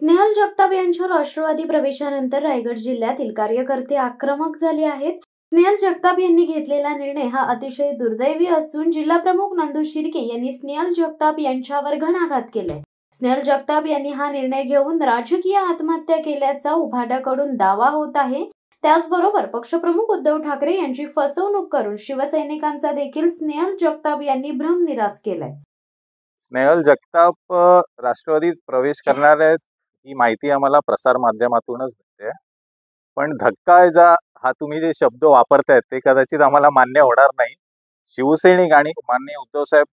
स्नेहल जगताप यांच्या राष्ट्रवादी प्रवेशानंतर रायगड जिल्ह्यातील कार्यकर्ते आक्रमक झाले आहेत. स्नेहल जगताप यांनी घेतलेला निर्णय हा अतिशय दुर्दैवी असून जिल्हाप्रमुख नंदू शिर्के यांनी स्नेहल जगताप यांच्यावर घणाघात केलाय. स्नेहल जगताप यांनी हा निर्णय घेऊन राजकीय आत्महत्या केल्याचा उभाटाकडून दावा होत आहे. त्याचबरोबर पक्षप्रमुख उद्धव ठाकरे यांची फसवणूक करून शिवसैनिकांचा देखील स्नेहल जगताप यांनी भ्रमनिरास केलाय. स्नेहल जगताप राष्ट्रवादीत प्रवेश करणार आहेत ही माहिती आम्हाला प्रसार माध्यमातूनच मिळते. पण धक्का हा तुम्ही जे शब्द वापरतायत ते कदाचित आम्हाला मान्य होणार नाही. शिवसैनिक आणि माननीय उद्धवसाहेब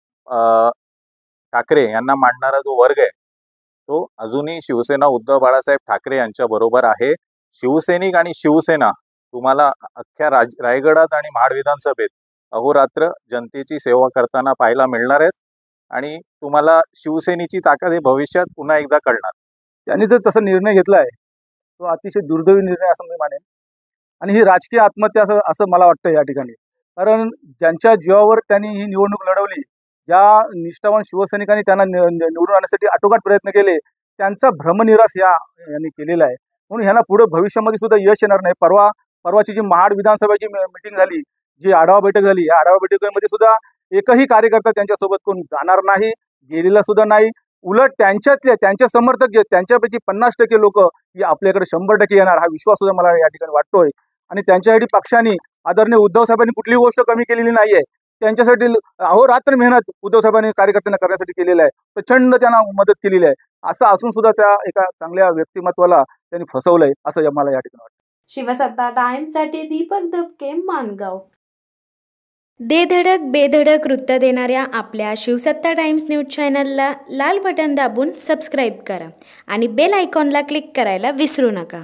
ठाकरे यांना मांडणारा जो वर्ग आहे तो अजूनही शिवसेना उद्धव बाळासाहेब ठाकरे यांच्या बरोबर आहे. शिवसैनिक आणि शिवसेना तुम्हाला अख्ख्या रायगडात आणि महाड विधानसभेत अहोरात्र जनतेची सेवा करताना पाहायला मिळणार आहेत आणि तुम्हाला शिवसेनेची ताकद हे भविष्यात पुन्हा एकदा कळणार. त्यांनी जर तसा निर्णय घेतला आहे तो अतिशय दुर्दैवी निर्णय असं मी मानेन आणि ही राजकीय आत्महत्या असं मला वाटतं या ठिकाणी. कारण ज्यांच्या जीवावर त्यांनी ही निवडणूक लढवली, ज्या निष्ठावान शिवसैनिकांनी त्यांना निवडून आणण्यासाठी आटोकाट प्रयत्न केले, त्यांचा भ्रमनिरास यांनी केलेला आहे. म्हणून ह्यांना पुढे भविष्यामध्ये सुद्धा यश येणार नाही. परवाची जी महाड विधानसभेची मीटिंग झाली, जी आढावा बैठक झाली, या आढावा बैठकीमध्ये सुद्धा एकही कार्यकर्ता त्यांच्यासोबत कोण जाणार नाही, गेलेला सुद्धा नाही. उलट त्यांच्या समर्थक जे त्यांच्यापैकी 50% लोक ही आपल्याकडे 100% येणार हा विश्वास सुद्धा मला या ठिकाणी वाटतोय. आणि त्यांच्यासाठी पक्षाने आदरणीय उद्धव साहेबांनी कुठलीही गोष्ट कमी केलेली नाहीये. त्यांच्यासाठी अहोरात्र मेहनत उद्धव साहेबांनी कार्यकर्त्यांना करण्यासाठी केलेला आहे. प्रचंड त्यांना मदत केलेली आहे. असं असून सुद्धा त्या एका चांगल्या व्यक्तिमत्वाला त्यांनी फसवलंय असं मला या ठिकाणी वाटतं. शिवसत्ता टाइम्ससाठी दीपक दबके, माणगाव. दे धडक बेधडक वृत्त देणाऱ्या आपल्या शिवसत्ता टाइम्स न्यूज चॅनलला लाल बटन दाबून सबस्क्राईब करा आणि बेल आयकॉनला क्लिक करायला विसरू नका.